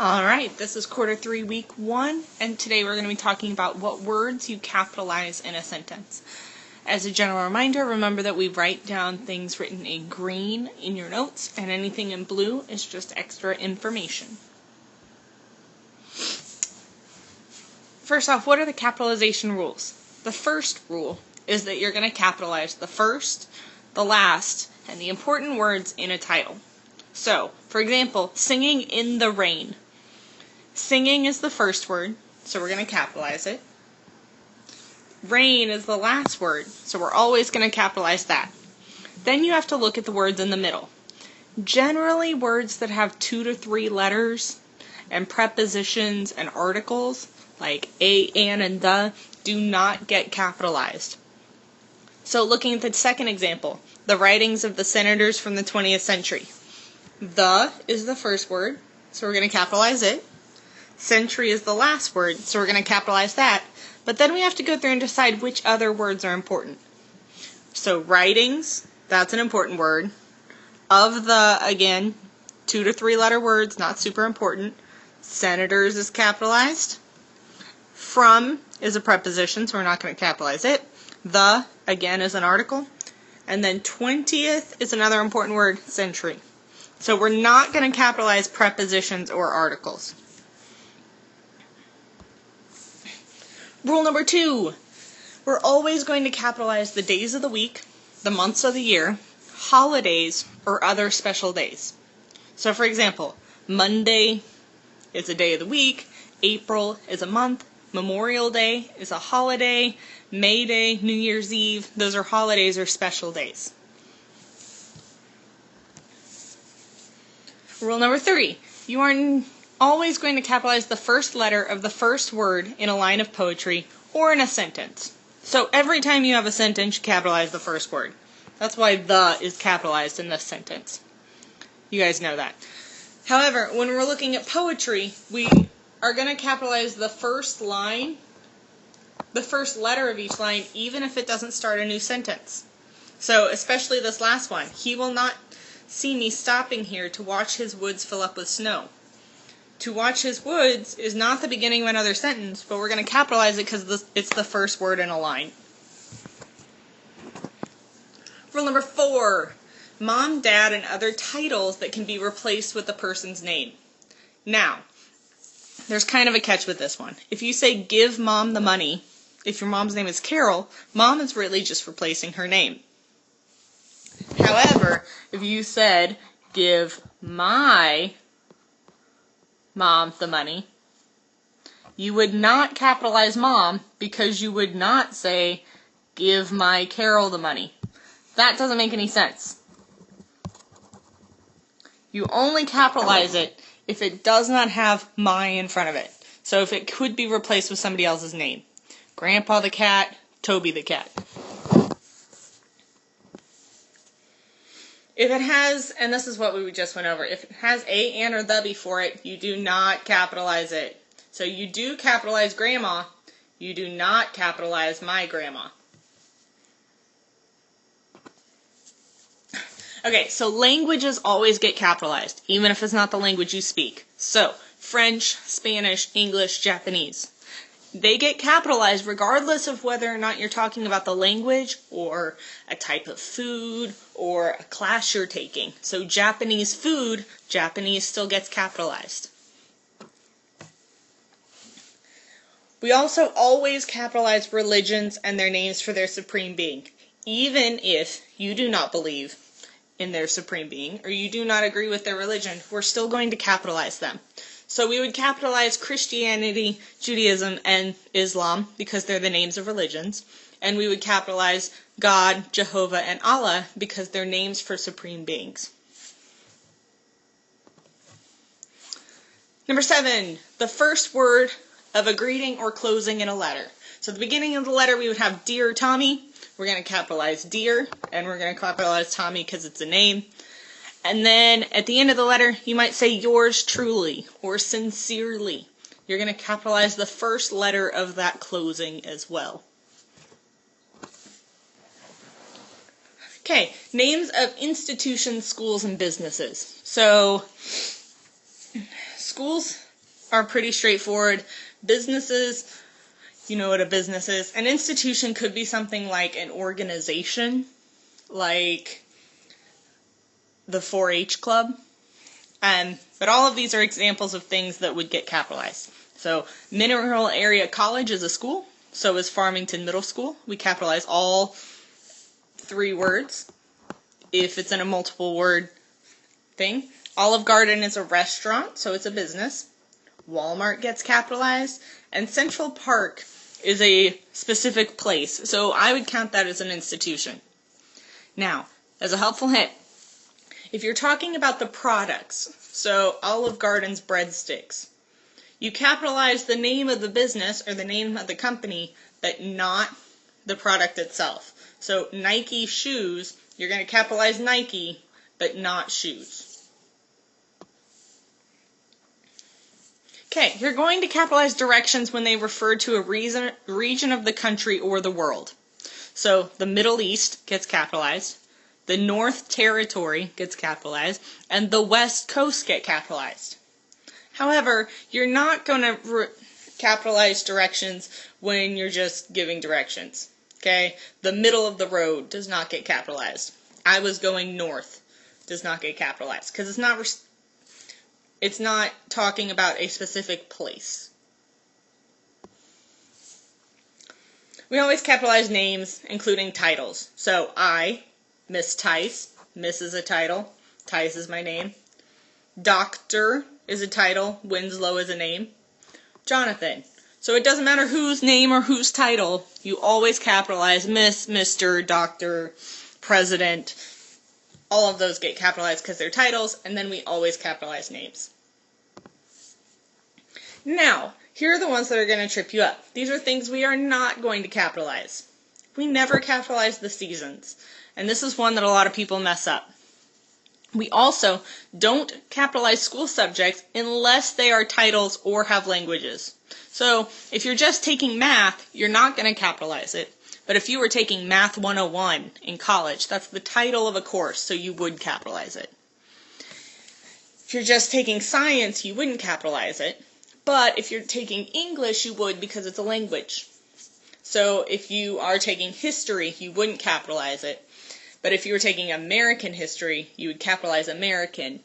Alright, this is quarter 3, week 1, and today we're going to be talking about what words you capitalize in a sentence. As a general reminder, remember that we write down things written in green in your notes, and anything in blue is just extra information. First off, what are the capitalization rules? The first rule is that you're going to capitalize the first, the last, and the important words in a title. So, for example, singing in the rain. Singing is the first word, so we're going to capitalize it. Rain is the last word, so we're always going to capitalize that. Then you have to look at the words in the middle. Generally, words that have 2 to 3 letters and prepositions and articles, like a, and the, do not get capitalized. So looking at the second example, the writings of the senators from the 20th century. The is the first word, so we're going to capitalize it. Century is the last word, so we're going to capitalize that. But then we have to go through and decide which other words are important. So writings, that's an important word. Of the, again, 2 to 3 letter words, not super important. Senators is capitalized. From is a preposition, so we're not going to capitalize it. The, again, is an article. And then 20th is another important word, century. So we're not going to capitalize prepositions or articles. Rule number 2, we're always going to capitalize the days of the week, the months of the year, holidays, or other special days. So for example, Monday is a day of the week, April is a month, Memorial Day is a holiday, May Day, New Year's Eve, those are holidays or special days. Rule number 3, you are always going to capitalize the first letter of the first word in a line of poetry or in a sentence. So every time you have a sentence, you capitalize the first word. That's why the is capitalized in this sentence. You guys know that. However, when we're looking at poetry, we are going to capitalize the first line, the first letter of each line, even if it doesn't start a new sentence. So especially this last one. He will not see me stopping here to watch his woods fill up with snow. To watch his woods is not the beginning of another sentence, but we're going to capitalize it because it's the first word in a line. Rule number 4, mom, dad, and other titles that can be replaced with the person's name. Now, there's kind of a catch with this one. If you say give mom the money, if your mom's name is Carol, mom is really just replacing her name. However, if you said give my mom the money, you would not capitalize mom because you would not say give my Carol the money. That doesn't make any sense. You only capitalize it if it does not have my in front of it. So if it could be replaced with somebody else's name. Grandpa the cat, Toby the cat. If it has, and this is what we just went over, if it has a, and, or the before it, you do not capitalize it. So you do capitalize grandma, you do not capitalize my grandma. Okay, so languages always get capitalized, even if it's not the language you speak. So, French, Spanish, English, Japanese. They get capitalized regardless of whether or not you're talking about the language or a type of food or a class you're taking. So Japanese food, Japanese still gets capitalized. We also always capitalize religions and their names for their supreme being. Even if you do not believe in their supreme being or you do not agree with their religion, we're still going to capitalize them. So we would capitalize Christianity, Judaism, and Islam because they're the names of religions. And we would capitalize God, Jehovah, and Allah because they're names for supreme beings. Number 7, the first word of a greeting or closing in a letter. So at the beginning of the letter we would have Dear Tommy. We're going to capitalize Dear, and we're going to capitalize Tommy because it's a name. And then at the end of the letter, you might say yours truly or sincerely. You're going to capitalize the first letter of that closing as well. Okay, names of institutions, schools, and businesses. So, schools are pretty straightforward. Businesses, you know what a business is. An institution could be something like an organization, like the 4-H club. But all of these are examples of things that would get capitalized. So Mineral Area College is a school. So is Farmington Middle School. We capitalize all 3 words if it's in a multiple word thing. Olive Garden is a restaurant, so it's a business. Walmart gets capitalized. And Central Park is a specific place. So I would count that as an institution. Now, as a helpful hint, if you're talking about the products, so Olive Garden's breadsticks, you capitalize the name of the business or the name of the company, but not the product itself. So Nike shoes, you're going to capitalize Nike, but not shoes. Okay, you're going to capitalize directions when they refer to a region of the country or the world. So the Middle East gets capitalized, the North Territory gets capitalized, and the West Coast get capitalized. However, you're not going to capitalize directions when you're just giving directions. Okay? The middle of the road does not get capitalized. I was going north does not get capitalized because it's not talking about a specific place. We always capitalize names, including titles. So I, Miss Tice. Miss is a title. Tice is my name. Doctor is a title. Winslow is a name. Jonathan. So it doesn't matter whose name or whose title, you always capitalize Miss, Mr., Doctor, President. All of those get capitalized because they're titles, and then we always capitalize names. Now, here are the ones that are going to trip you up. These are things we are not going to capitalize. We never capitalize the seasons, and this is one that a lot of people mess up. We also don't capitalize school subjects unless they are titles or have languages. So if you're just taking math, you're not going to capitalize it. But if you were taking Math 101 in college, that's the title of a course, so you would capitalize it. If you're just taking science, you wouldn't capitalize it. But if you're taking English, you would because it's a language. So if you are taking history, you wouldn't capitalize it. But if you were taking American history, you would capitalize American.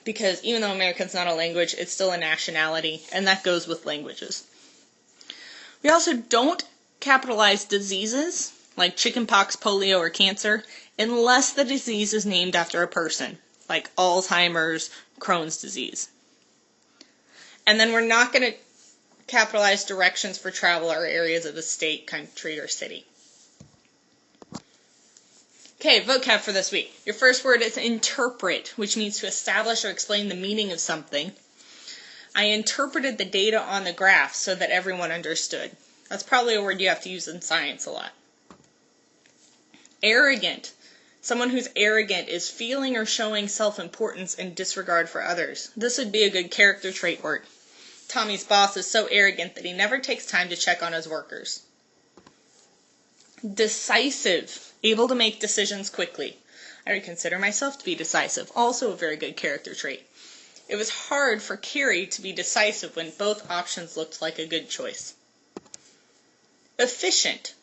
Because even though American's not a language, it's still a nationality, and that goes with languages. We also don't capitalize diseases, like chickenpox, polio, or cancer, unless the disease is named after a person, like Alzheimer's, Crohn's disease. And then we're not going to capitalize directions for travel or areas of the state, country, or city. Okay, vocab for this week. Your first word is interpret, which means to establish or explain the meaning of something. I interpreted the data on the graph so that everyone understood. That's probably a word you have to use in science a lot. Arrogant. Someone who's arrogant is feeling or showing self-importance and disregard for others. This would be a good character trait word. Tommy's boss is so arrogant that he never takes time to check on his workers. Decisive. Able to make decisions quickly. I would consider myself to be decisive. Also a very good character trait. It was hard for Carrie to be decisive when both options looked like a good choice. Efficient.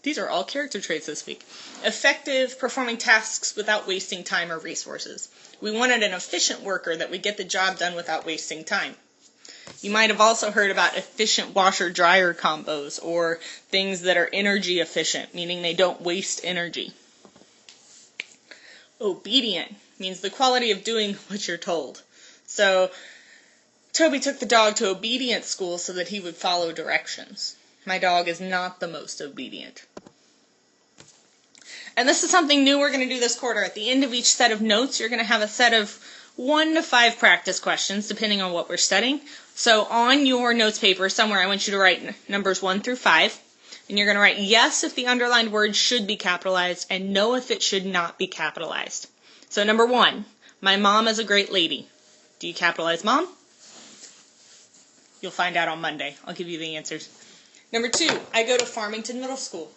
These are all character traits this week. Effective, performing tasks without wasting time or resources. We wanted an efficient worker that would get the job done without wasting time. You might have also heard about efficient washer-dryer combos or things that are energy efficient, meaning they don't waste energy. Obedient means the quality of doing what you're told. So, Toby took the dog to obedience school so that he would follow directions. My dog is not the most obedient. And this is something new we're going to do this quarter. At the end of each set of notes, you're going to have a set of 1 to 5 practice questions, depending on what we're studying. So on your notes paper somewhere, I want you to write numbers 1 through 5. And you're going to write yes if the underlined word should be capitalized and no if it should not be capitalized. So number 1, my mom is a great lady. Do you capitalize mom? You'll find out on Monday. I'll give you the answers. Number 2, I go to Farmington Middle School.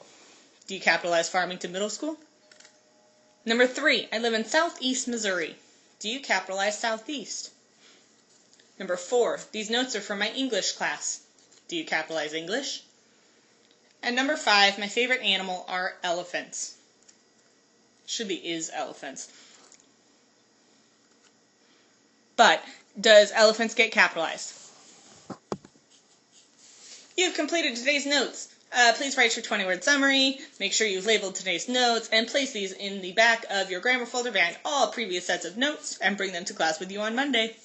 Do you capitalize Farmington Middle School? Number 3, I live in Southeast Missouri. Do you capitalize Southeast? Number 4, these notes are from my English class. Do you capitalize English? And number 5, my favorite animal are elephants. Should be is elephants. But, does elephants get capitalized? You've completed today's notes. Please write your 20-word summary, make sure you've labeled today's notes, and place these in the back of your grammar folder behind all previous sets of notes, and bring them to class with you on Monday.